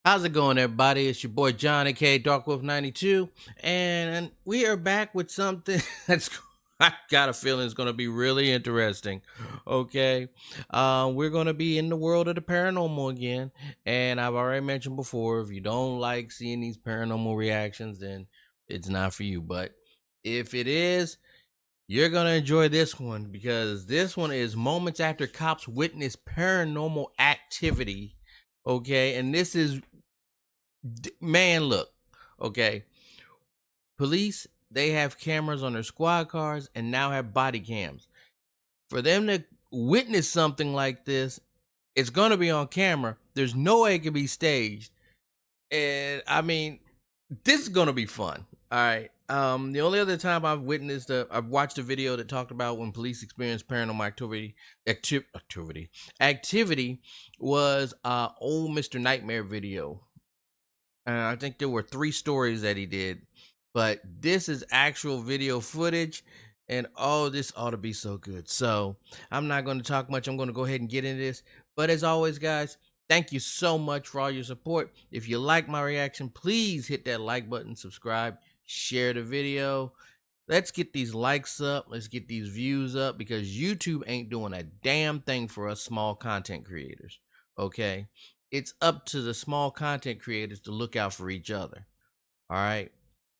How's it going, everybody? It's your boy John, aka Darkwolf92, and we are back with something that's I got a feeling it's going to be really interesting. Okay, we're going to be in the world of the paranormal again, and I've already mentioned before, if you don't like seeing these paranormal reactions, then it's not for you. But if it is, you're going to enjoy this one because this one is moments after cops witness paranormal activity. Okay, and this is man, look, okay. Police, they have cameras on their squad cars and now have body cams. For them to witness something like this, it's going to be on camera. There's no way it can be staged. And I mean, this is going to be fun. All right. The only other time I've I've watched a video that talked about when police experienced paranormal activity was old Mr. Nightmare video. I think there were 3 stories that he did, but this is actual video footage, and oh, this ought to be so good. So I'm not going to talk much. I'm going to go ahead and get into this. But as always, guys, thank you so much for all your support. If you like my reaction, please hit that like button, subscribe, share the video. Let's get these likes up. Let's get these views up because YouTube ain't doing a damn thing for us small content creators. Okay. It's up to the small content creators to look out for each other. All right.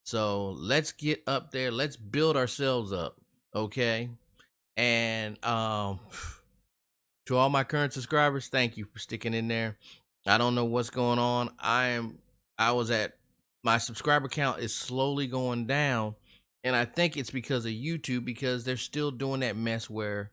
So let's get up there. Let's build ourselves up. Okay. And to all my current subscribers, thank you for sticking in there. I don't know what's going on. My subscriber count is slowly going down. And I think it's because of YouTube, because they're still doing that mess where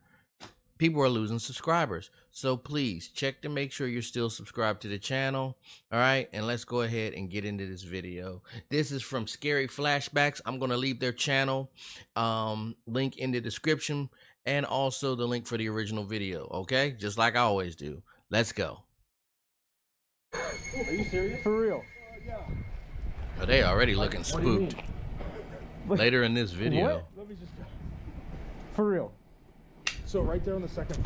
people are losing subscribers. So please check to make sure you're still subscribed to the channel. All right, and let's go ahead and get into this video. This is from Scary Flashbacks. I'm going to leave their channel link in the description, and also the link for the original video. Okay, just like I always do. Let's go. Are you serious? For real? Yeah. Are they already looking spooked? Later in this video. What? Let me just... For real. So right there on the second.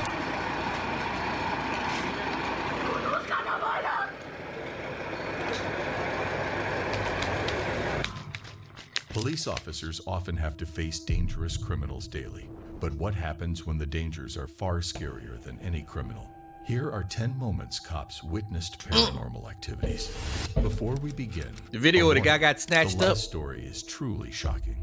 Police officers often have to face dangerous criminals daily. But what happens when the dangers are far scarier than any criminal? Here are 10 moments cops witnessed paranormal activities. Before we begin, the video where the guy got snatched the up. last story is truly shocking.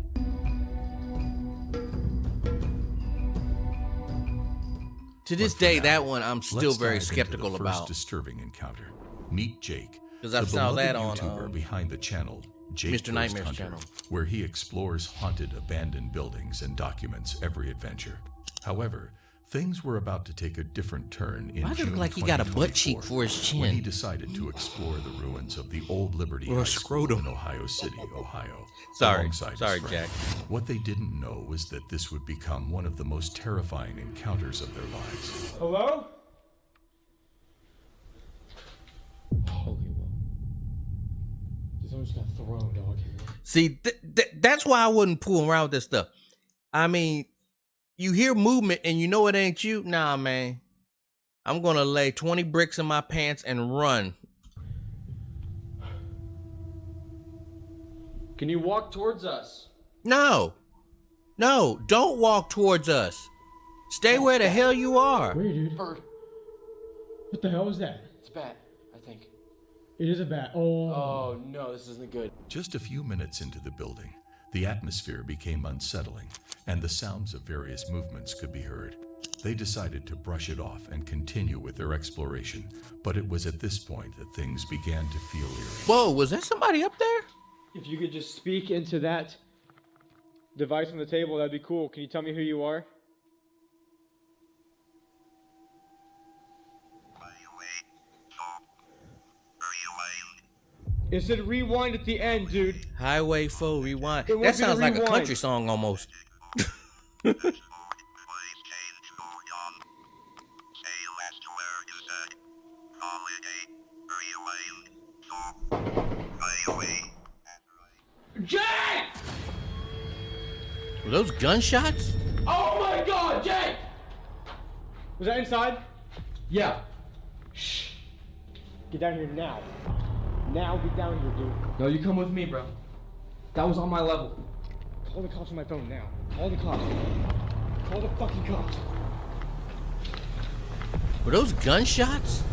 To this day, that one I'm still very skeptical first about. Disturbing encounter. Meet Jake, because I the saw that beloved on YouTuber behind the channel, Jake Mr. Nightmare's channel, where he explores haunted, abandoned buildings and documents every adventure. However, things were about to take a different turn in Why does it June look like he got a butt cheek for his chin? when he decided to explore the ruins of the old Liberty High School in Ohio City, Ohio. Sorry, alongside his friend. Jack. What they didn't know was that this would become one of the most terrifying encounters of their lives. Hello? Holy well. Someone just got thrown, dog. See, that's why I wouldn't fool around with this stuff. I mean, you hear movement and you know it ain't you. Nah, man. I'm gonna lay 20 bricks in my pants and run. Can you walk towards us? No, don't walk towards us. Stay where the hell you are. Where, dude? Bird. What the hell was that? It's a bat, I think. It is a bat. Oh. Oh no, this isn't good. Just a few minutes into the building, the atmosphere became unsettling, and the sounds of various movements could be heard. They decided to brush it off and continue with their exploration, but it was at this point that things began to feel eerie. Whoa, was there somebody up there? If you could just speak into that device on the table, that'd be cool. Can you tell me who you are? It said rewind at the end, dude. Highway 4 rewind. It won't That be sounds the like a rewind. country song almost. Jack! Were those gunshots? Oh my god, Jack! Was that inside? Yeah. Shh. Get down here now. Now get down here, dude. No, you come with me, bro. That was on my level. Call the cops on my phone now. Call the cops. Call the fucking cops. Were those gunshots?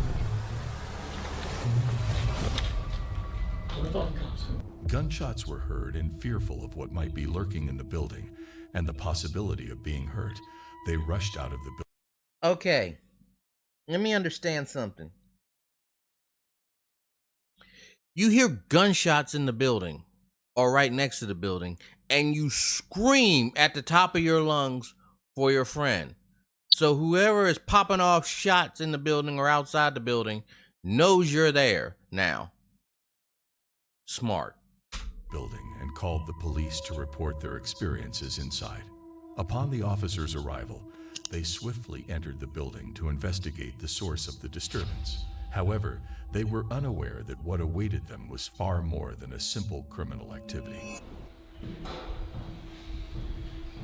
Call the fucking cops. Gunshots were heard, and fearful of what might be lurking in the building and the possibility of being hurt, they rushed out of the building. Okay, let me understand something. You hear gunshots in the building or right next to the building, and you scream at the top of your lungs for your friend. So whoever is popping off shots in the building or outside the building knows you're there now. Smart. Building and called the police to report their experiences inside. Upon the officers' arrival, they swiftly entered the building to investigate the source of the disturbance. However, they were unaware that what awaited them was far more than a simple criminal activity.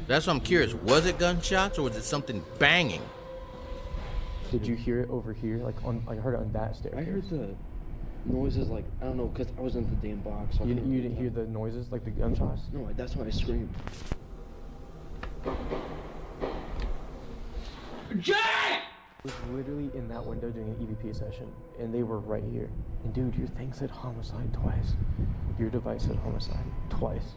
That's what I'm curious. Was it gunshots or was it something banging? Did you hear it over here? Like I heard it on that staircase. I heard the noises, like, I don't know, because I was in the damn box. So You didn't hear the noises, like the gunshots? No, that's why I screamed. Jake! I was literally in that window doing an EVP session, and they were right here. And dude, your thing said homicide twice. Your device said homicide twice.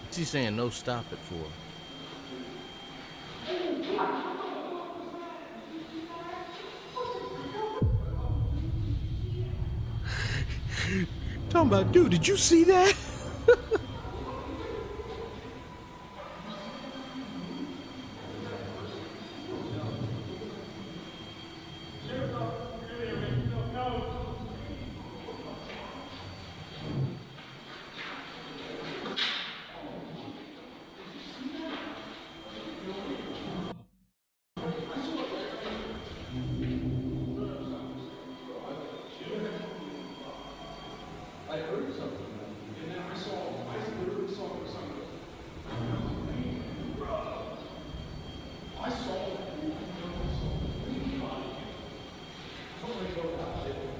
What's he saying no stop it for? Talking about, dude, did you see that?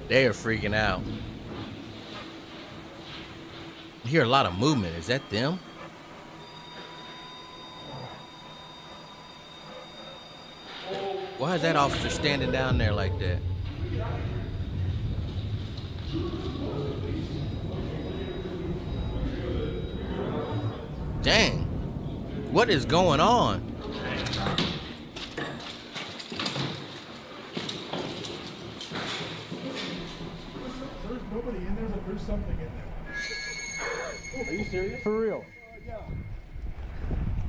They are freaking out. You hear a lot of movement. Is that them? Why is that officer standing down there like that? Dang. What is going on? There's nobody in there, but there's something in there. Are you serious? For real? Yeah.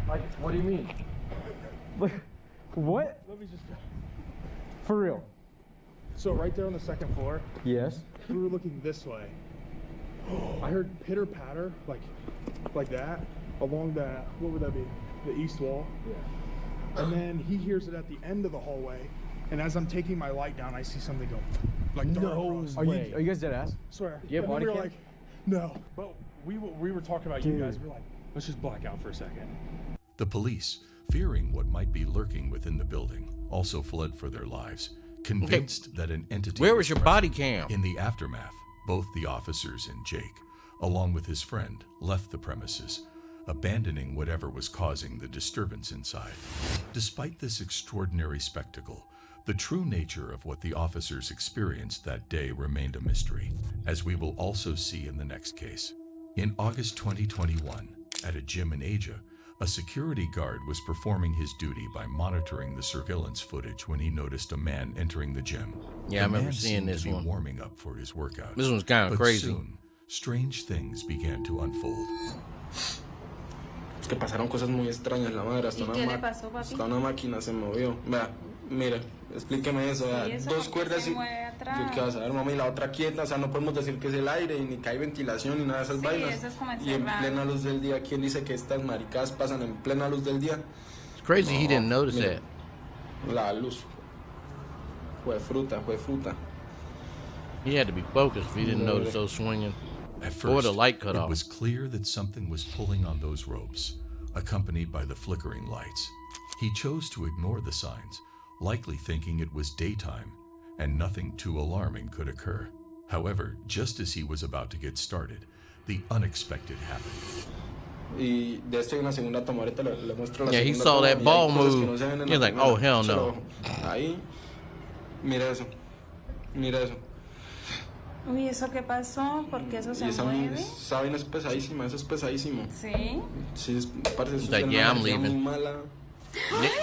Like, what do you mean? Like, what? Let me just go. For real? So right there on the second floor, Yes. we were looking this way. I heard pitter patter, like that, along that, what would that be? The east wall? Yeah. And then he hears it at the end of the hallway, and as I'm taking my light down, I see something go, like dart across. Are you guys dead ass? Swear. Do you have And then body we were cam? like, no. But we were talking about you guys. We were like, let's just black out for a second. The police, fearing what might be lurking within the building, also fled for their lives, convinced that an entity Where was your body present. cam? In the aftermath, both the officers and Jake, along with his friend, left the premises, abandoning whatever was causing the disturbance inside. Despite this extraordinary spectacle, the true nature of what the officers experienced that day remained a mystery, as we will also see in the next case. In August 2021, at a gym in Asia, a security guard was performing his duty by monitoring the surveillance footage when he noticed a man entering the gym. Yeah, I The remember man seeing seemed this to be one. warming up for his workout. This one's kind of But crazy. soon, strange things began to unfold. Es que pasaron cosas muy extrañas, la madre, hasta ¿Y qué le pasó, papi? hasta una máquina se movió. Vea, mire, explíqueme eso, vea, ¿Y eso dos por qué cuerdas se y... mueve atrás? Yo qué vas a ver, mami, la otra quieta, o sea, no podemos decir que es el aire, y ni que hay ventilación, ni nada de esas Sí, vainas. eso es como Y en encerrado. plena luz del día, ¿quién dice que estas maricadas pasan en plena luz del día? It's crazy he didn't notice mira, that. La luz. Fue fruta, fue fruta. He had to be focused if he didn't notice those swinging. At Or first, the light cut it off. was clear that something was pulling on those ropes, accompanied by the flickering lights. He chose to ignore the signs, likely thinking it was daytime and nothing too alarming could occur. However, just as he was about to get started, the unexpected happened. Y de esto hay una segunda toma, ahorita le muestro la Yeah, he segunda saw toma, that y hay ball cosas que move. no se ven en He was la like, primera. oh, hell Échalo no. ojo. Ahí, mira eso, mira eso. Uy, ¿eso qué pasó? ¿Por qué eso se Y mueve? esa vaina es pesadísima, eso es pesadísimo. ¿Sí? Sí, parece He's que like, es yeah, una I'm energía muy leaving. mala.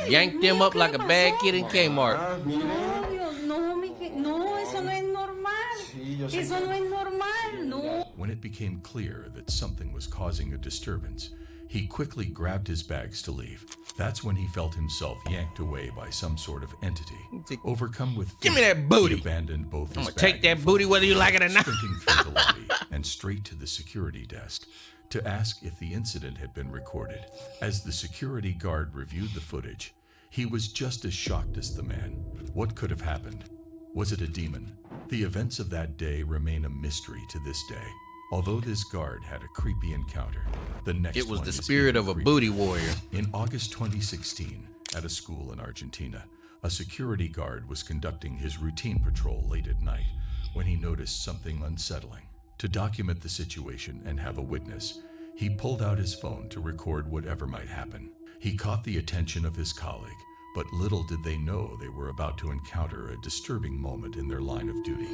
Yanked him up like a bad kid in Kmart. Ah, mire. No, Dios, no, no, eso no es normal. Sí, yo sé. Eso no es normal, no. When it became clear that something was causing a disturbance, he quickly grabbed his bags to leave. That's when he felt himself yanked away by some sort of entity. Overcome with fear, Give me that booty. he abandoned both I'm his gonna take bag that and booty phone, whether you like it or not. sprinting through the lobby and straight to the security desk to ask if the incident had been recorded. As the security guard reviewed the footage, he was just as shocked as the man. What could have happened? Was it a demon? The events of that day remain a mystery to this day. Although this guard had a creepy encounter, the next It was one the is spirit even of a creepier. booty warrior. In August 2016, at a school in Argentina, a security guard was conducting his routine patrol late at night when he noticed something unsettling. To document the situation and have a witness, he pulled out his phone to record whatever might happen. He caught the attention of his colleague, but little did they know they were about to encounter a disturbing moment in their line of duty.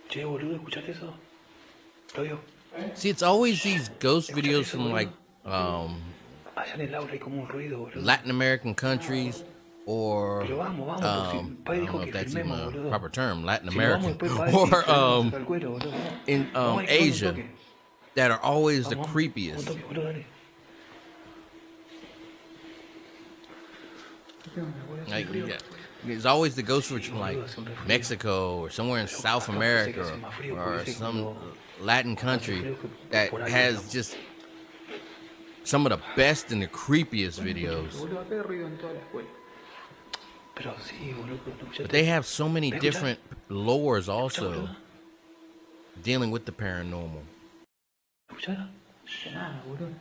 Che, boludo, ¿escuchaste eso? Claudio. See, it's always these ghost videos from like Allá en el aula hay como un ruido, boludo. Latin American countries or Pero vamos, I vamos, don't know if that's even a boludo. proper term, Latin Si nos vamos American, después, padre, or salimos al cuero, boludo. in Vamos, hay que Asia, un toque. that are always the Vamos, un creepiest. toque, boludo, dale. Like, there's always the ghost footage from like Mexico or somewhere in South America or some Latin country that has just some of the best and the creepiest videos. Pero sí, boludo, ¿no escuchaste? But they have so many different lores also dealing with the paranormal. ¿Escucharon? Nada, boludo.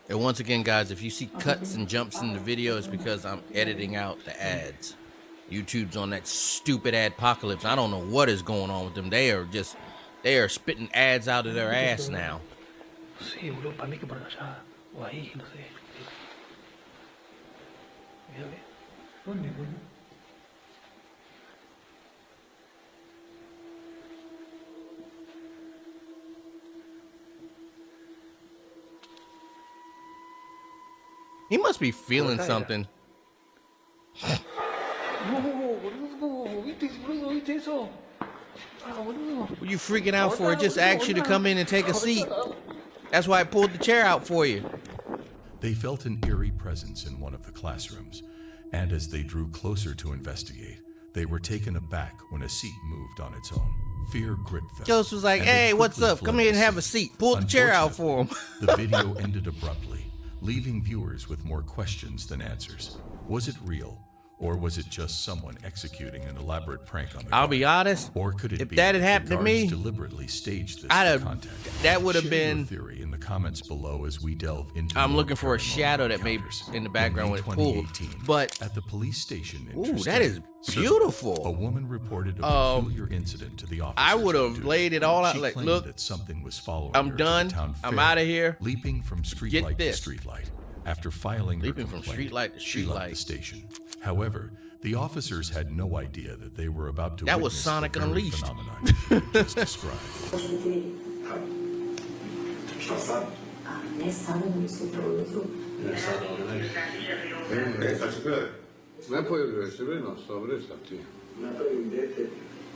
And once again, guys, if you see cuts and jumps in the video, it's because I'm editing out the ads. YouTube's on that stupid adpocalypse. I don't know what is going on with them. They are spitting ads out of their ass now. Sí, boludo, para mí que por allá. O ahí, no sé. Mira, ve. ¿Dónde, boludo? He must be feeling something. No, boludo, ¿viste, boludo? ¿Viste eso? Ah, boludo. What are you freaking out for? It just asked you to come in and take a seat. That's why I pulled the chair out for you. They felt an eerie presence in one of the classrooms, and as they drew closer to investigate, they were taken aback when a seat moved on its own. Fear gripped them. Ghost was like, and they hey, what's quickly up? Come fled here and the have a scene. seat. Pull the chair out for him. Unfortunately, the video ended abruptly, leaving viewers with more questions than answers. Was it real? Or was it just someone executing an elaborate prank on the I'll guard? be honest. Or could it If be that had the happened to guards me, deliberately staged this I'd for have- content? that would have Share your been- theory in the comments below as we delve into I'm more looking for a paranormal shadow that may encounters. in the background when it pulled. 2018, But at the police station in ooh, Tristan, that is Surrey, beautiful. A woman reported a peculiar incident to the officers. I would on have duty. laid it all out She like, claimed look, that something was following I'm her to the done. town I'm fair, outta here. leaping from streetlight to this. streetlight. After filing Leaping her from complaint, streetlight to she left streetlight. the station. However, the officers had no idea that they were about to That was witness Sonic the very Unleashed. phenomenon she had just described.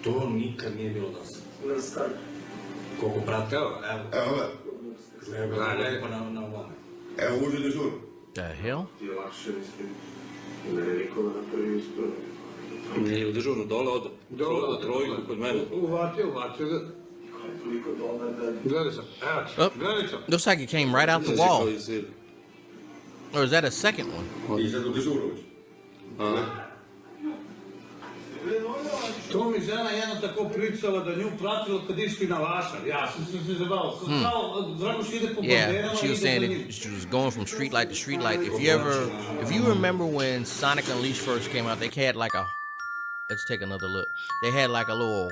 To nikad nije bilo dosta. Koliko prateo, evo. Gledaj lepo na ovome. Evo uđe dežur. The hell? Nije u dežurnu, dole od trojku kod mene. Uvatio ga. Gledaj sam, evo ti, Oh, gledaj sam. looks like it came right out the wall. Or is that a second one? I sad u dežuru uđe. To mi žena jedna tako pričala da nju pratila kad išli na vašar. Ja sam se zabavao. Kao Dragoš ide po Yeah, she was saying that she was going from street light to street light. If you remember when Sonic Unleashed first came out, they had like a, let's take another look. They had like a little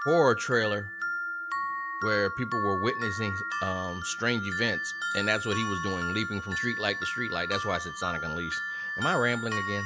horror trailer where people were witnessing strange events, and that's what he was doing, leaping from street light to street light. That's why I said Sonic Unleashed. Am I rambling again?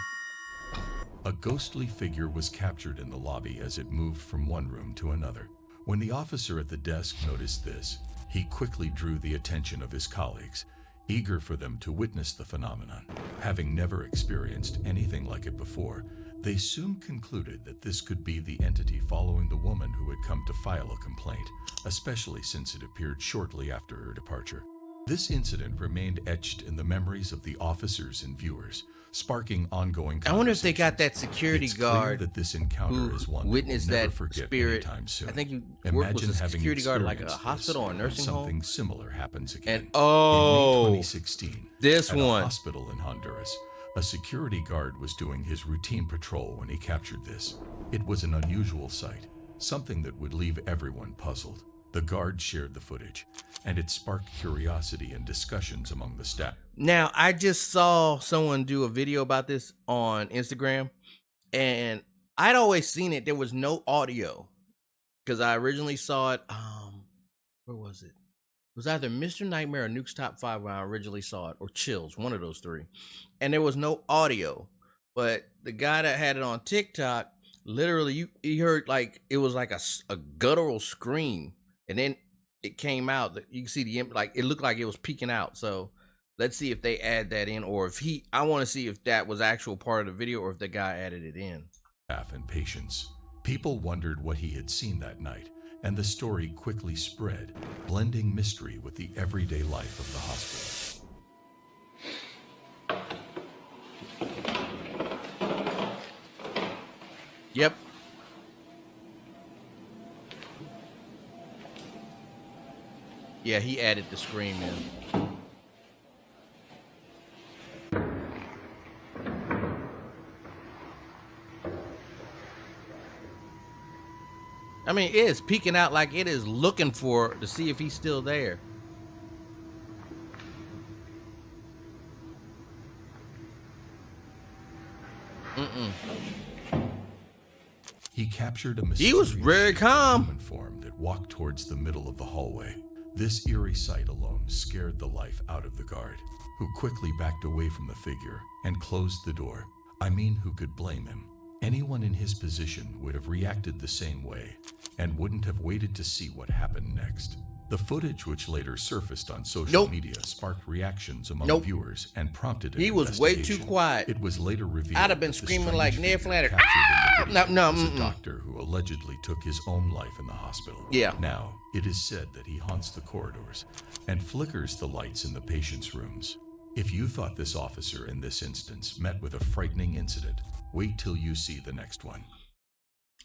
A ghostly figure was captured in the lobby as it moved from one room to another. When the officer at the desk noticed this, he quickly drew the attention of his colleagues, eager for them to witness the phenomenon. Having never experienced anything like it before, they soon concluded that this could be the entity following the woman who had come to file a complaint, especially since it appeared shortly after her departure. This incident remained etched in the memories of the officers and viewers, sparking ongoing conversations. I wonder if they got that security guard that this encounter is one witnessed that that spirit. Soon. I think you worked with a security guard like a hospital or a nursing home. Something similar happens again. And in May 2016, this at one a hospital in Honduras, a security guard was doing his routine patrol when he captured this. It was an unusual sight, something that would leave everyone puzzled. The guard shared the footage, and it sparked curiosity and discussions among the staff. Now, I just saw someone do a video about this on Instagram, and I'd always seen it. There was no audio because I originally saw it. Where was it? It was either Mr. Nightmare or Nuke's Top 5 when I originally saw it, or Chills, one of those three. And there was no audio, but the guy that had it on TikTok, literally, you heard like it was like a guttural scream. And then it came out that you can see it looked like it was peeking out. So let's see if they add that in, or if I want to see if that was actual part of the video or if the guy added it in. Staff and patients. People wondered what he had seen that night, and the story quickly spread, blending mystery with the everyday life of the hospital. Yep. Yeah, he added the scream in. I mean, it is peeking out like it is looking to see if he's still there. He captured a He was very calm. human form that walked towards the middle of the hallway. This eerie sight alone scared the life out of the guard, who quickly backed away from the figure and closed the door. I mean, who could blame him? Anyone in his position would have reacted the same way and wouldn't have waited to see what happened next. The footage, which later surfaced on social media, sparked reactions among viewers and prompted an He was way too quiet. It was later revealed I'd have been that the screaming strange like Ned figure Flanders. captured in the video was No, a doctor who allegedly took his own life in the hospital. Yeah. Now, it is said that he haunts the corridors and flickers the lights in the patients' rooms. If you thought this officer in this instance met with a frightening incident, wait till you see the next one.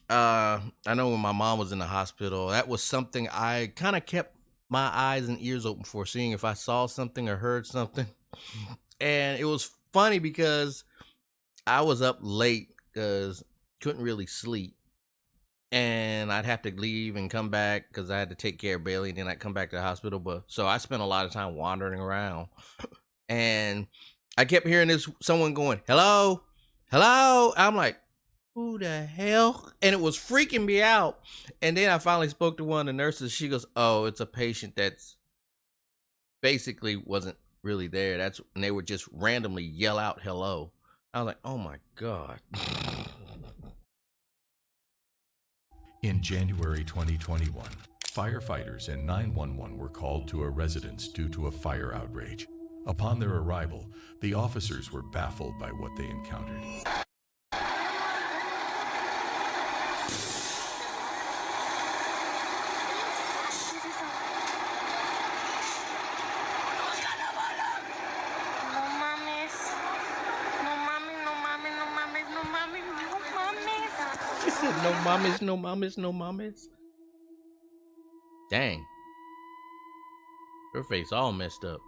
I know when my mom was in the hospital, that was something I kind of kept my eyes and ears open for, seeing if I saw something or heard something. And it was funny because I was up late because couldn't really sleep, and I'd have to leave and come back because I had to take care of Bailey, and then I'd come back to the hospital. But so I spent a lot of time wandering around, and I kept hearing someone going, "Hello, hello." I'm like, who the hell? And it was freaking me out. And then I finally spoke to one of the nurses. She goes, oh, it's a patient that's basically wasn't really there. And they would just randomly yell out hello. I was like, oh my God. In January 2021, firefighters and 911 were called to a residence due to a fire outrage. Upon their arrival, the officers were baffled by what they encountered. She said, no mames, no mames, no mames. Dang. Her face all messed up.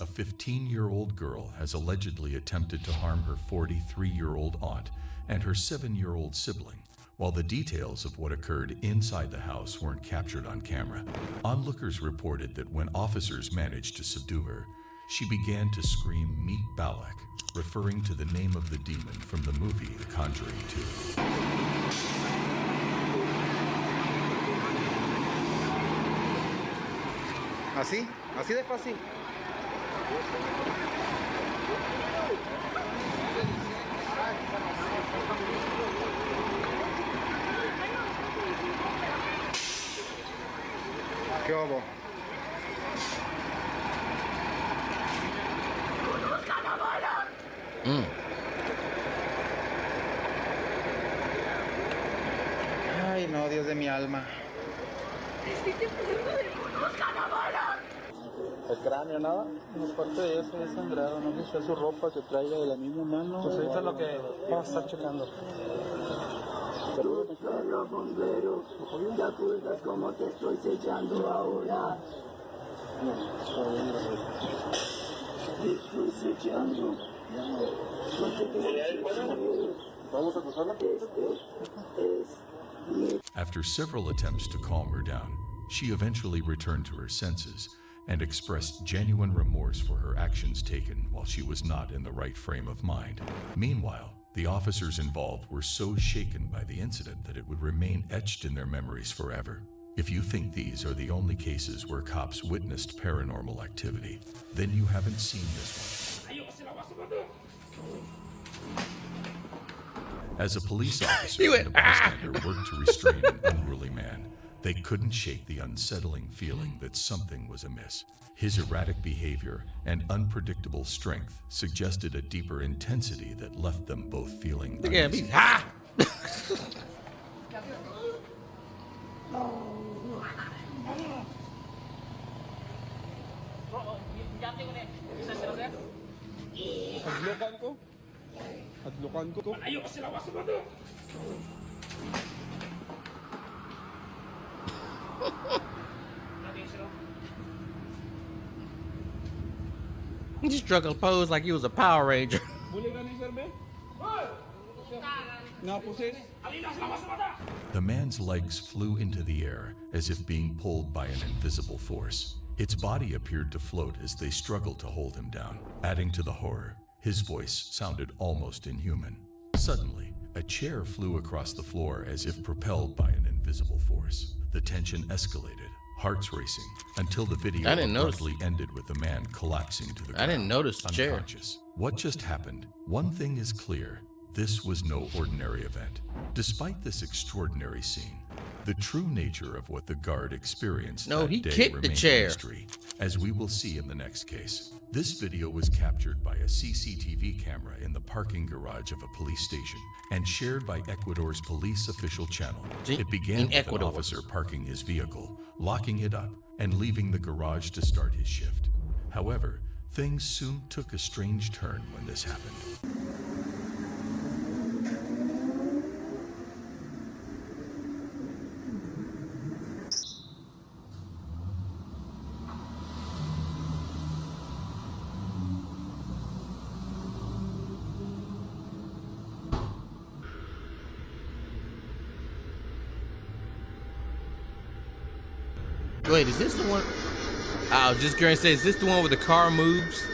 A 15-year-old girl has allegedly attempted to harm her 43-year-old aunt and her 7-year-old sibling. While the details of what occurred inside the house weren't captured on camera, onlookers reported that when officers managed to subdue her, she began to scream "Meet Balak," referring to the name of the demon from the movie The Conjuring 2. Así de fácil. ¿Qué hubo? Ay, no, Dios de mi alma. El cráneo, nada. No, parte de eso es sangrado. No sé si es su ropa que traiga de la misma mano. Pues ahorita es lo que vamos a estar checando. Los bomberos, ¿te acuerdas cómo te estoy sellando ahora? Te estoy sellando. Vamos a cruzarla. After several attempts to calm her down, she eventually returned to her senses and expressed genuine remorse for her actions taken while she was not in the right frame of mind. Meanwhile, the officers involved were so shaken by the incident that it would remain etched in their memories forever. If you think these are the only cases where cops witnessed paranormal activity, then you haven't seen this one. As a police officer and a bystander worked to restrain an unruly man, they couldn't shake the unsettling feeling that something was amiss. His erratic behavior and unpredictable strength suggested a deeper intensity that left them both feeling Look at uneasy. me. Ha! Hadlukan ko. Hadlukan ko. Malayo ka sila, wasumado! He struck a pose like he was a Power Ranger. Buli ka ni Sir Ben? Napusis? The man's legs flew into the air as if being pulled by an invisible force. Its body appeared to float as they struggled to hold him down. Adding to the horror, his voice sounded almost inhuman. Suddenly, a chair flew across the floor as if propelled by an invisible force. The tension escalated, hearts racing, until the video abruptly ended with the man collapsing to the ground. I didn't notice the chair. Unconscious. What just happened? One thing is clear. This was no ordinary event. Despite this extraordinary scene, the true nature of what the guard experienced that he day kicked the remains chair. a mystery, as we will see in the next case. This video was captured by a CCTV camera in the parking garage of a police station and shared by Ecuador's police official channel. It began with an officer parking his vehicle, locking it up, and leaving the garage to start his shift. However, things soon took a strange turn when this happened. Wait, is this the one? I was just going to say, is this the one where the car moves?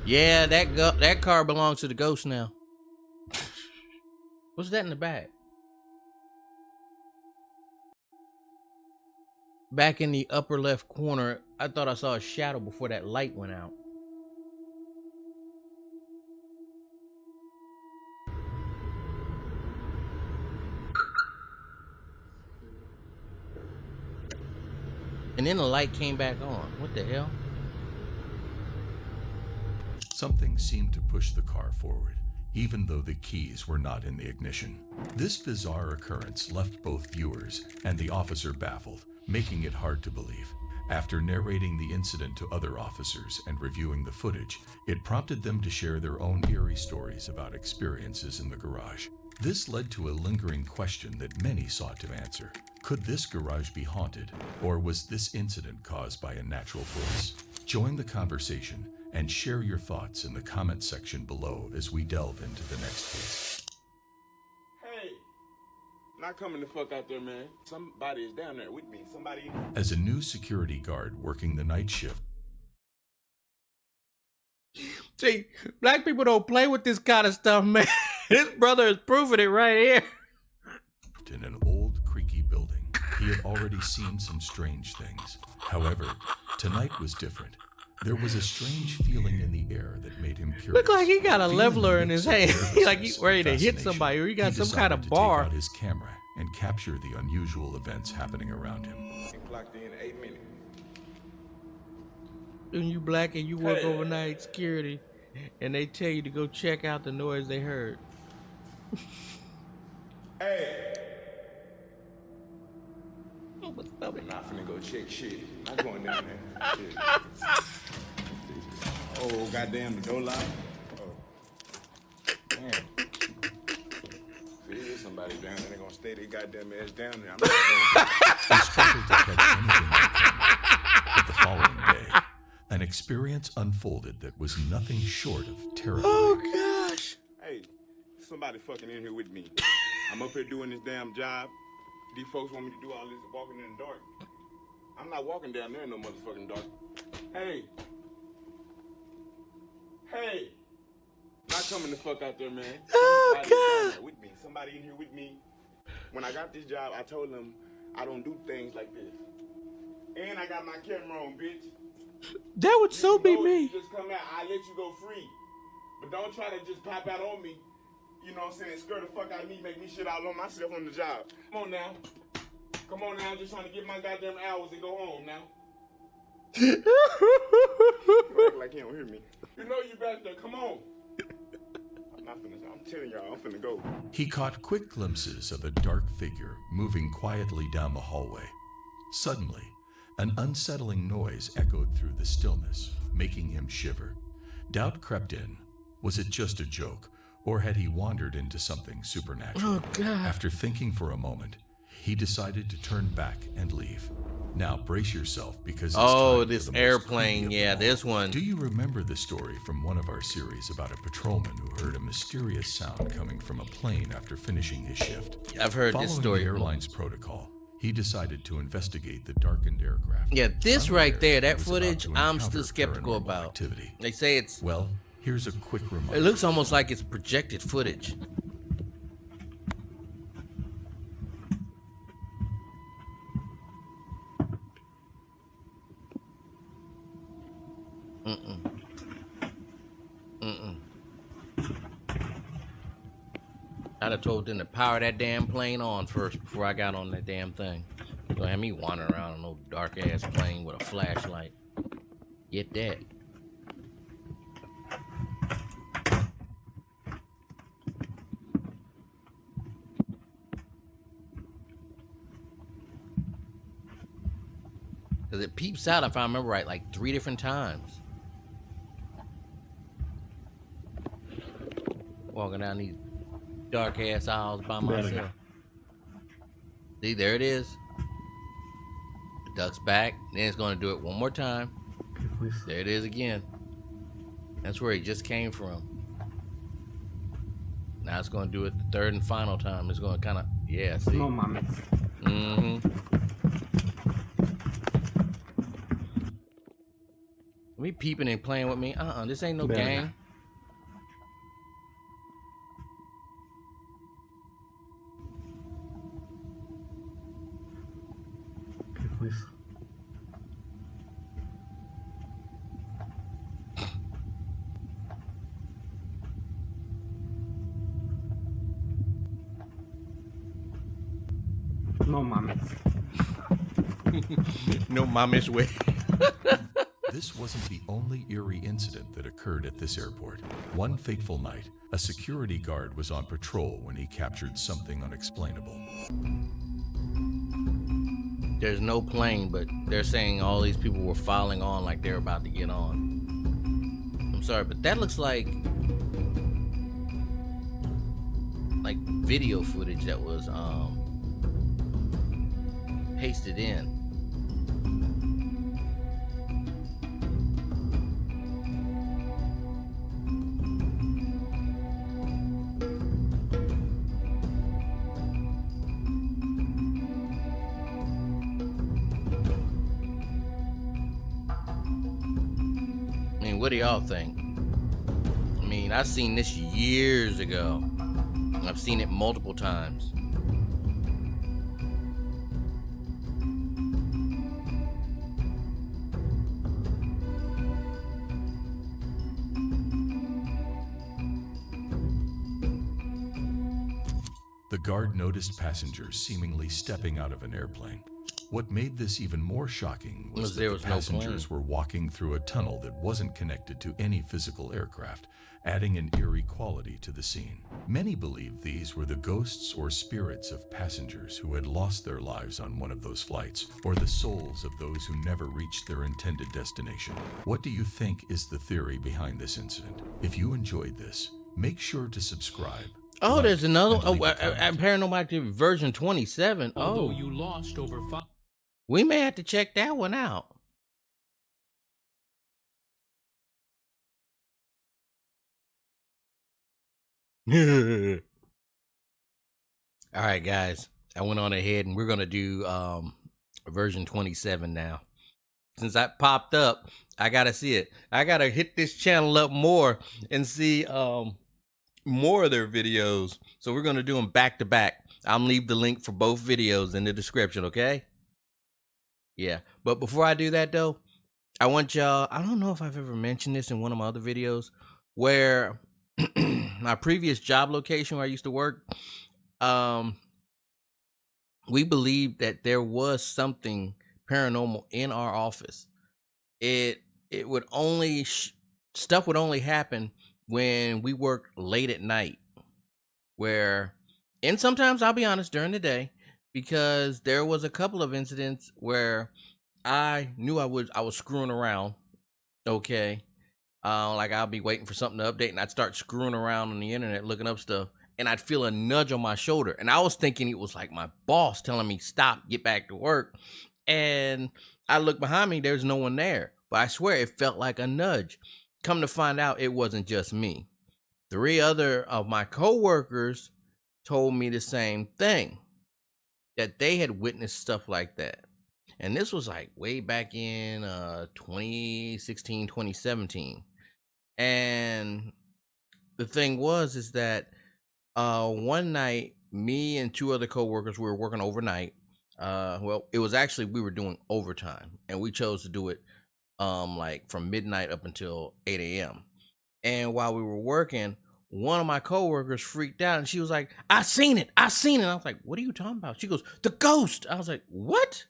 Yeah, that car belongs to the ghost now. What's that in the back? Back in the upper left corner, I thought I saw a shadow before that light went out. And then the light came back on. What the hell? Something seemed to push the car forward, even though the keys were not in the ignition. This bizarre occurrence left both viewers and the officer baffled, making it hard to believe. After narrating the incident to other officers and reviewing the footage, it prompted them to share their own eerie stories about experiences in the garage. This led to a lingering question that many sought to answer. Could this garage be haunted, or was this incident caused by a natural force? Join the conversation and share your thoughts in the comment section below as we delve into the next case. Hey, not coming the fuck out there, man. Somebody is down there with me. Somebody. As a new security guard working the night shift, See, black people don't play with this kind of stuff, man. His brother is proving it right here. in an old, creaky building, he had already seen some strange things. However, tonight was different. There was a strange feeling in the air that made him curious. Look like he got a Feeling leveler a in mix his of hand. nervousness Like he's ready to and hit somebody, or he got some kind of decided bar. to take out his camera and capture the unusual events happening around him. Clocked in 8 minutes. When you black and you work overnight security, and they tell you to go check out the noise they heard. Hey. I'm not finna go check shit. I'm going down there. Shit. Oh, goddamn, the door locked. Oh. Damn. See, there's somebody down there. They're gonna stay their goddamn ass down there. I'm not He struggled to catch anything but the following day, an experience unfolded that was nothing short of terrifying. Oh, gosh. Hey, somebody fucking in here with me. I'm up here doing this damn job. These folks want me to do all this walking in the dark. I'm not walking down there in no motherfucking dark. Hey. Hey. Not coming the fuck out there, man. Oh, God. There with me. Somebody in here with me. When I got this job, I told them I don't do things like this. And I got my camera on, bitch. That would so be me. You just come out, I let you go free. But don't try to just pop out on me. You know what I'm saying? Scare the fuck out of me, make me shit all on myself on the job. Come on now. Come on now, I'm just trying to get my goddamn hours and go home now. You act like you don't hear me. You know you back there, come on. I'm telling y'all, I'm finna go. He caught quick glimpses of a dark figure moving quietly down the hallway. Suddenly, an unsettling noise echoed through the stillness, making him shiver. Doubt crept in. Was it just a joke, or had he wandered into something supernatural? Oh, God. After thinking for a moment, he decided to turn back and leave. Now brace yourself because it's time this for the most airplane, creepy of yeah, them this all. one. Do you remember the story from one of our series about a patrolman who heard a mysterious sound coming from a plane after finishing his shift? I've heard this Following story. the airline's protocol, he decided to investigate the darkened aircraft. Yeah, this right there, that He was about footage, to I'm encounter still skeptical paranormal about. activity. They say it's... Well, here's a quick reminder. It looks almost like it's projected footage. I'd have told them to power that damn plane on first before I got on that damn thing. Don't have me wandering around on no dark ass plane with a flashlight. Get that. Cause it peeps out, if I remember right, like 3 different times. Walking down these dark ass aisles by myself. See, there it is. It ducks back, then it's gonna do it one more time. There it is again. That's where he just came from. Now it's gonna do it the third and final time. It's gonna kinda, yeah, see. No mames. Me peeping and playing with me. This ain't no Verga. game. ¿Qué fue eso? No mames. No mamish way. This wasn't the only eerie incident that occurred at this airport. One fateful night, a security guard was on patrol when he captured something unexplainable. There's no plane, but they're saying all these people were filing on like they're about to get on. I'm sorry, but that looks like video footage that was pasted in. I mean, what do y'all think? I mean, I've seen this years ago. I've seen it multiple times. The guard noticed passengers seemingly stepping out of an airplane. What made this even more shocking was that the passengers were walking through a tunnel that wasn't connected to any physical aircraft, adding an eerie quality to the scene. Many believe these were the ghosts or spirits of passengers who had lost their lives on one of those flights, or the souls of those who never reached their intended destination. What do you think is the theory behind this incident? If you enjoyed this, make sure to subscribe. Oh, there's another Paranormal Activity version 27. Although you lost over 5. We may have to check that one out. All right, guys. I went on ahead and we're going to do version 27 now. Since I popped up, I got to see it. I got to hit this channel up more and see more of their videos. So we're going to do them back to back. I'll leave the link for both videos in the description, okay? Yeah, but before I do that though, I want y'all, I don't know if I've ever mentioned this in one of my other videos, where my previous job location where I used to work, we believed that there was something paranormal in our office. It would only, stuff would only happen when we worked late at night, and sometimes I'll be honest, during the day, because there was a couple of incidents where I knew I was screwing around. Okay. Like I'll be waiting for something to update and I'd start screwing around on the internet looking up stuff and I'd feel a nudge on my shoulder. And I was thinking it was like my boss telling me stop, get back to work. And I look behind me, there's no one there. But I swear it felt like a nudge. Come to find out it wasn't just me. 3 other of my coworkers told me the same thing, that they had witnessed stuff like that. And this was like way back in 2016, 2017. And the thing is that one night, me and 2 other coworkers, we were working overnight. Well, it was actually, we were doing overtime and we chose to do it like from midnight up until 8 a.m. And while we were working, one of my coworkers freaked out and she was like, I seen it. I was like, what are you talking about? She goes, the ghost. I was like, what?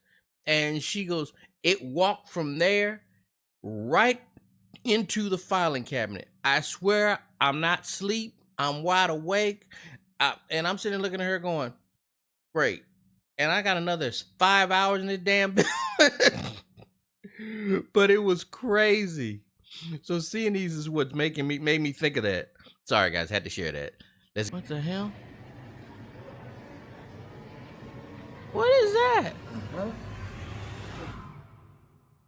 And she goes, it walked from there right into the filing cabinet. I swear I'm not asleep. I'm wide awake. And I'm sitting looking at her going, great. And I got another 5 hours in this damn building. But it was crazy. So seeing these is what made me think of that. Sorry guys, had to share that. What the hell? What is that?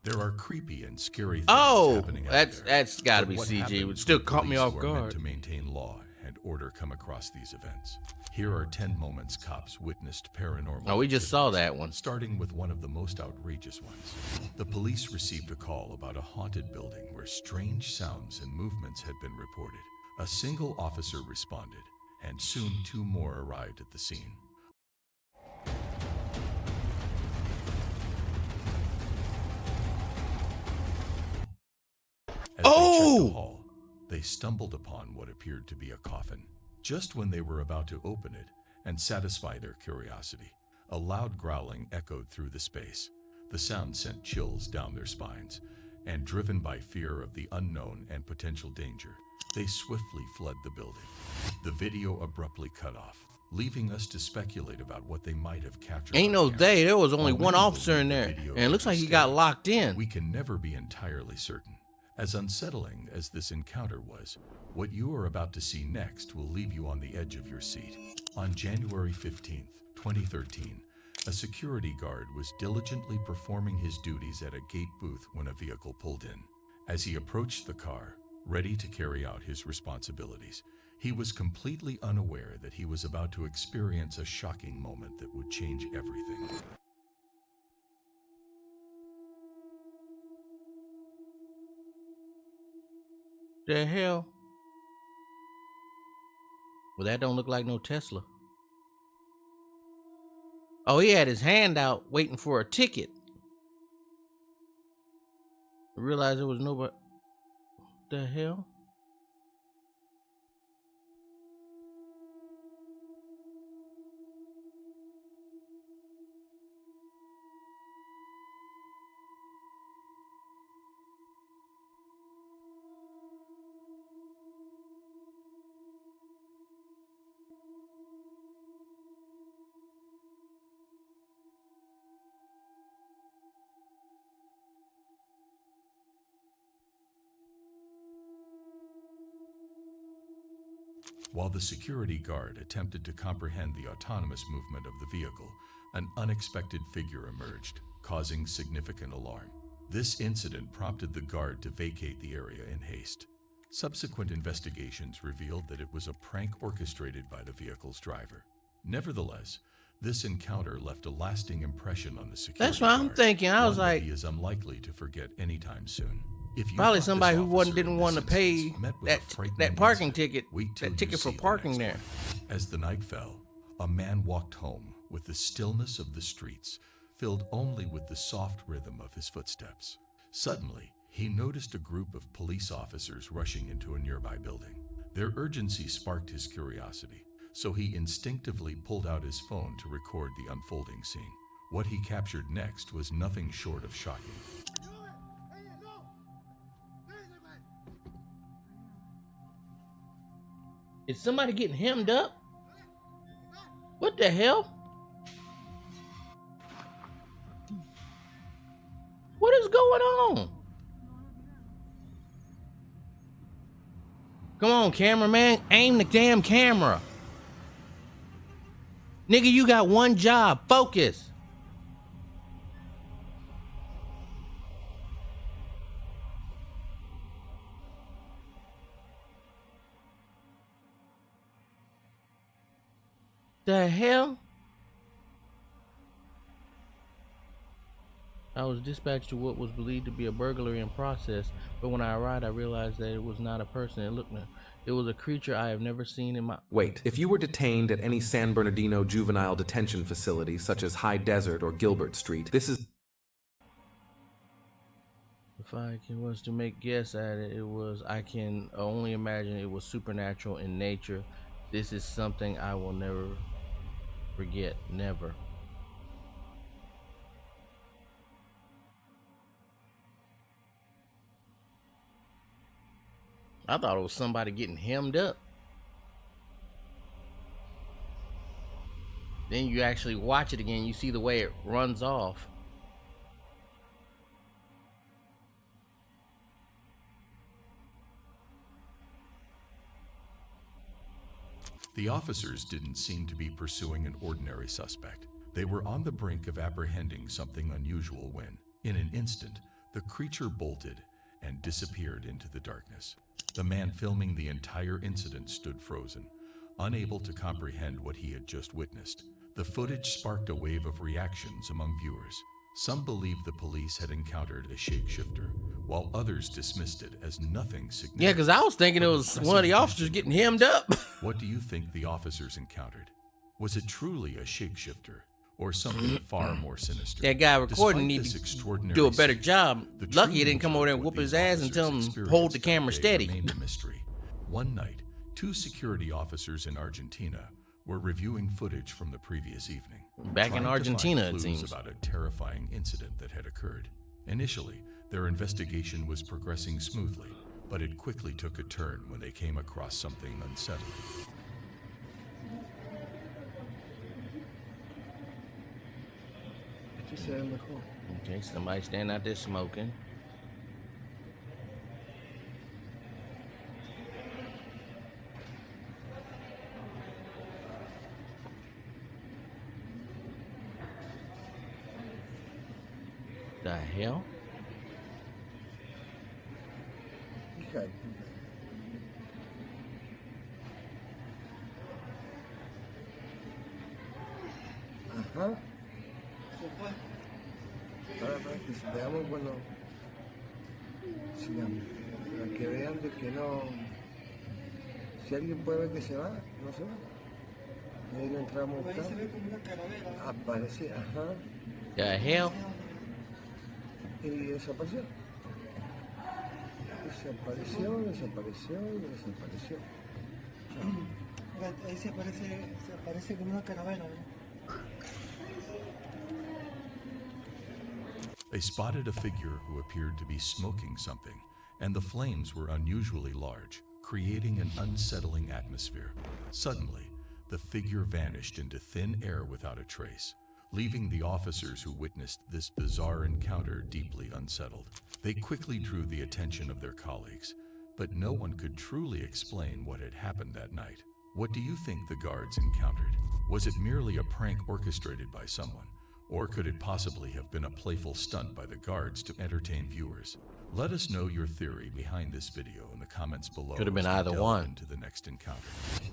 There are creepy and scary things happening out there. that's got to be But what CG. It happens would still when caught me police off who are meant guard. to maintain law and order come across these events. Here are 10 moments cops witnessed paranormal. Oh, we just saw that one. Starting with one of the most outrageous ones. The police received a call about a haunted building where strange sounds and movements had been reported. A single officer responded, and soon 2 more arrived at the scene. As they checked the hall, they stumbled upon what appeared to be a coffin. Just when they were about to open it and satisfy their curiosity, a loud growling echoed through the space. The sound sent chills down their spines, and driven by fear of the unknown and potential danger, they swiftly fled the building. The video abruptly cut off, leaving us to speculate about what they might have captured. Ain't no day. There was only While one many officer in believe there, the video and it looks could like be he got staged, locked in. We can never be entirely certain. As unsettling as this encounter was, what you are about to see next will leave you on the edge of your seat. On January 15th, 2013, a security guard was diligently performing his duties at a gate booth when a vehicle pulled in. As he approached the car, ready to carry out his responsibilities, he was completely unaware that he was about to experience a shocking moment that would change everything. The hell? Well, that don't look like no Tesla. Oh, he had his hand out waiting for a ticket. I realized there was nobody. The hell? While the security guard attempted to comprehend the autonomous movement of the vehicle, an unexpected figure emerged, causing significant alarm. This incident prompted the guard to vacate the area in haste. Subsequent investigations revealed that it was a prank orchestrated by the vehicle's driver. Nevertheless, this encounter left a lasting impression on the security That's what I'm guard, thinking. I was one that like, he is unlikely to forget anytime soon. If you probably thought somebody this who officer didn't in want to this pay instance met with a frightening that parking incident, ticket, wait till that you ticket for see the parking next there. one. As the night fell, a man walked home with the stillness of the streets, filled only with the soft rhythm of his footsteps. Suddenly, he noticed a group of police officers rushing into a nearby building. Their urgency sparked his curiosity, so he instinctively pulled out his phone to record the unfolding scene. What he captured next was nothing short of shocking. Is somebody getting hemmed up? What the hell? What is going on? Come on, cameraman. Aim the damn camera. Nigga, you got one job. Focus. The hell? I was dispatched to what was believed to be a burglary in process, but when I arrived, I realized that it was not a person. It was a creature I have never seen in my... Wait, if you were detained at any San Bernardino juvenile detention facility, such as High Desert or Gilbert Street, this is... If I was to make guess at it, I can only imagine it was supernatural in nature. This is something I will never forget. Never. I thought it was somebody getting hemmed up. Then you actually watch it again, you see the way it runs off. The officers didn't seem to be pursuing an ordinary suspect. They were on the brink of apprehending something unusual when, in an instant, the creature bolted and disappeared into the darkness. The man filming the entire incident stood frozen, unable to comprehend what he had just witnessed. The footage sparked a wave of reactions among viewers. Some believed the police had encountered a shapeshifter, while others dismissed it as nothing significant. Yeah, because I was thinking it was one of the officers getting hemmed up. What do you think the officers encountered? Was it truly a shapeshifter, or something far more sinister? That guy recording needs to do a better job. Lucky he didn't come over there and whoop his ass and tell him hold the camera steady. Remained a mystery. One night, two security officers in Argentina were reviewing footage from the previous evening. Back in trying to find Argentina, it clues seems. about a terrifying incident that had occurred. Initially, their investigation was progressing smoothly, but it quickly took a turn when they came across something unsettling. Okay, somebody standing out there smoking. The hell? Ajá. Se fue. Ahora veamos cuando sigamos. Para que vean de que no. Si alguien puede ver que se va, no se va. Y ahí lo entramos a buscar. Ahí se ve como una calavera. Aparece, ajá. The hell? Y desapareció. Desapareció, desapareció y desapareció. Ahí se aparece como una calavera, ¿no? They spotted a figure who appeared to be smoking something, and the flames were unusually large, creating an unsettling atmosphere. Suddenly, the figure vanished into thin air without a trace, leaving the officers who witnessed this bizarre encounter deeply unsettled. They quickly drew the attention of their colleagues, but no one could truly explain what had happened that night. What do you think the guards encountered? Was it merely a prank orchestrated by someone? Or could it possibly have been a playful stunt by the guards to entertain viewers? Let us know your theory behind this video in the comments below. Could have been as we either delve one. into the next encounter.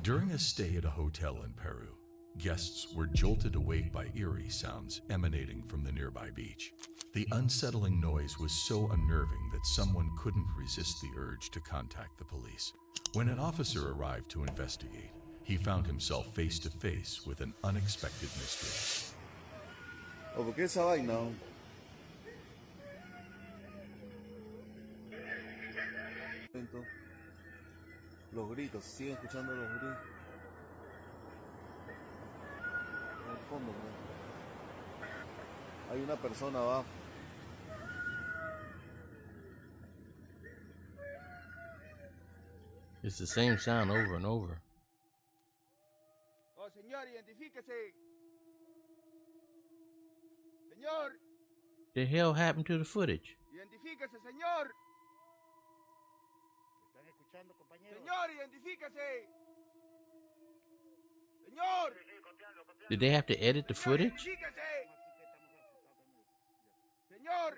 During a stay at a hotel in Peru, guests were jolted awake by eerie sounds emanating from the nearby beach. The unsettling noise was so unnerving that someone couldn't resist the urge to contact the police. When an officer arrived to investigate, he found himself face to face with an unexpected mystery. ¿O por qué esa vaina? Los gritos, se siguen escuchando los gritos. En el fondo, ¿no? Hay una persona abajo. It's the same sound over and over. Oh, señor, identifíquese. Señor, The hell happened to the footage? identifíquese, señor. ¿Están escuchando, compañeros? Señor, identifíquese. Señor. Did they have to edit the footage? Identifíquese. Señor.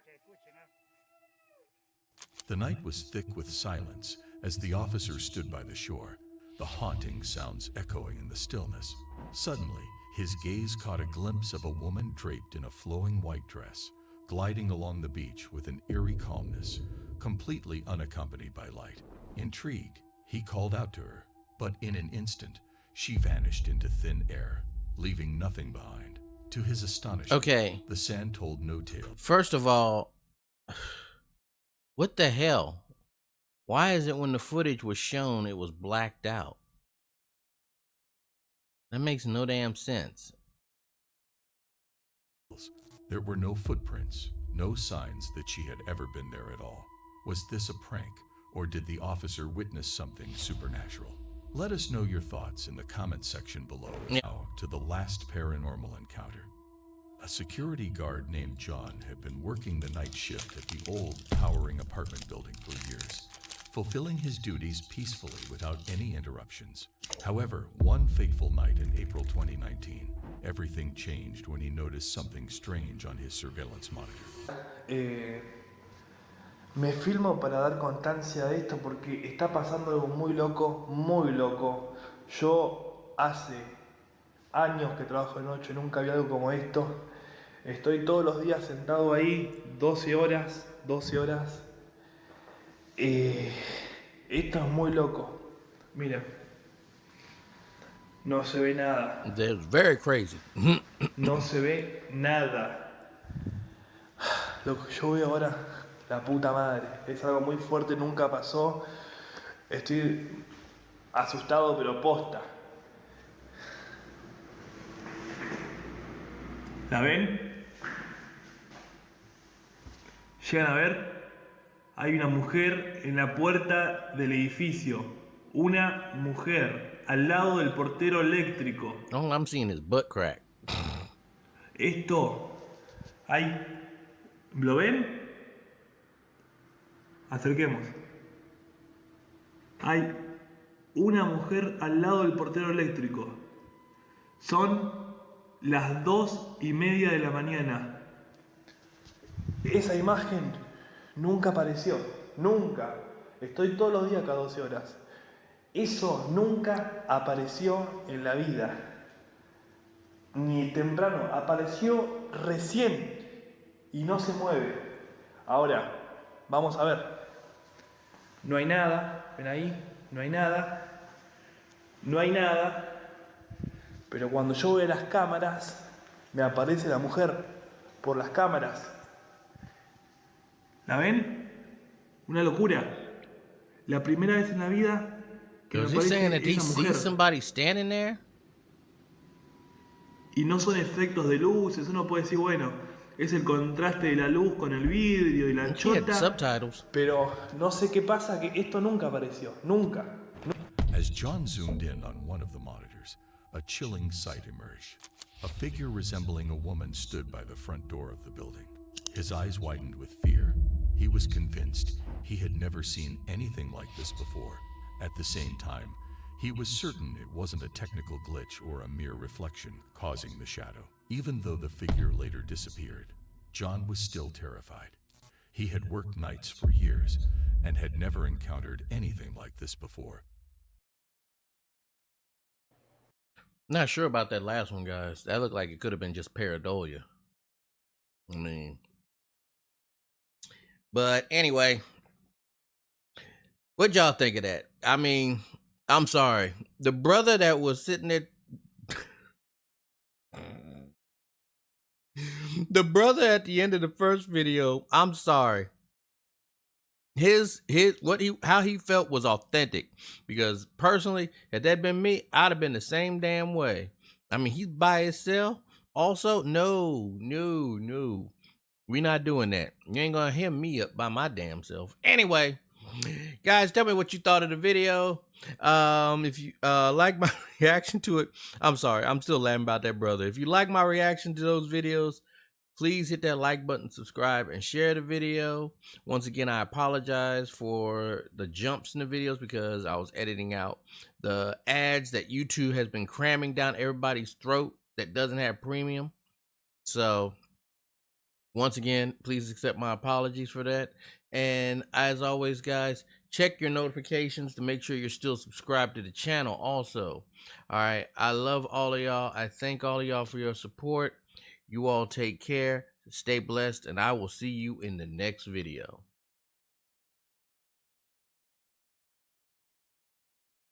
The night was thick with silence as the officer stood by the shore, the haunting sounds echoing in the stillness. Suddenly, his gaze caught a glimpse of a woman draped in a flowing white dress, gliding along the beach with an eerie calmness, completely unaccompanied by light. Intrigued, he called out to her, but in an instant, she vanished into thin air, leaving nothing behind. To his astonishment, Okay. the sand told no tale. First of all, what the hell? Why is it when the footage was shown, it was blacked out? That makes no damn sense. There were no footprints, no signs that she had ever been there at all. Was this a prank, or did the officer witness something supernatural? Let us know your thoughts in the comment section below. Now to the last paranormal encounter. A security guard named John had been working the night shift at the old, towering apartment building for years, fulfilling his duties peacefully without any interruptions. However, one fateful night in April 2019, everything changed when he noticed something strange on his surveillance monitor. Me filmo para dar constancia de esto porque está pasando algo muy loco, muy loco. Yo hace años que trabajo de noche, nunca había algo como esto. Estoy todos los días sentado ahí, 12 horas. Esto es muy loco. Mira, no se ve nada. That's very crazy. No se ve nada. Lo que yo veo ahora, la puta madre. Es algo muy fuerte, nunca pasó. Estoy asustado, pero posta. ¿La ven? ¿Llegan a ver? Hay una mujer en la puerta del edificio. Una mujer al lado del portero eléctrico. All I'm seeing is butt crack. Esto hay... ¿Lo ven? Acerquemos. Hay una mujer al lado del portero eléctrico. Son las 2:30 de la mañana. Esa imagen nunca apareció. Nunca. Estoy todos los días cada 12 horas. Eso nunca apareció en la vida. Ni temprano. Apareció recién. Y no se mueve. Ahora, vamos a ver. No hay nada. ¿Ven ahí? No hay nada. No hay nada. Pero cuando yo veo las cámaras, me aparece la mujer por las cámaras. ¿La ven? Una locura. La primera vez en la vida que me Was he saying that aparece he esa mujer. sees somebody standing there? Y no son efectos de luces. Uno puede decir, bueno, es el contraste de la luz con el vidrio y la He had chota. subtitles. Pero no sé qué pasa, que esto nunca apareció. Nunca. As John zoomed in on one of the monitors, a chilling sight emerged. A figure resembling a woman stood by the front door of the building. His eyes widened with fear. He was convinced he had never seen anything like this before. At the same time, he was certain it wasn't a technical glitch or a mere reflection causing the shadow. Even though the figure later disappeared, John was still terrified. He had worked nights for years and had never encountered anything like this before. Not sure about that last one, guys. That looked like it could have been just pareidolia. I mean, but anyway, what y'all think of that? I mean, I'm sorry. The brother that was sitting there, the brother at the end of the first video, I'm sorry. How he felt was authentic, because personally, had that been me, I'd have been the same damn way. I mean, he's by himself. Also, no, we're not doing that. You ain't gonna hear me up by my damn self. Anyway, guys, tell me what you thought of the video. If you like my reaction to it, I'm sorry, I'm still laughing about that brother. If you like my reaction to those videos, please hit that like button, subscribe, and share the video. Once again, I apologize for the jumps in the videos because I was editing out the ads that YouTube has been cramming down everybody's throat that doesn't have premium. So, once again, please accept my apologies for that. And as always, guys, check your notifications to make sure you're still subscribed to the channel also. All right, I love all of y'all. I thank all of y'all for your support. You all take care, stay blessed, and I will see you in the next video.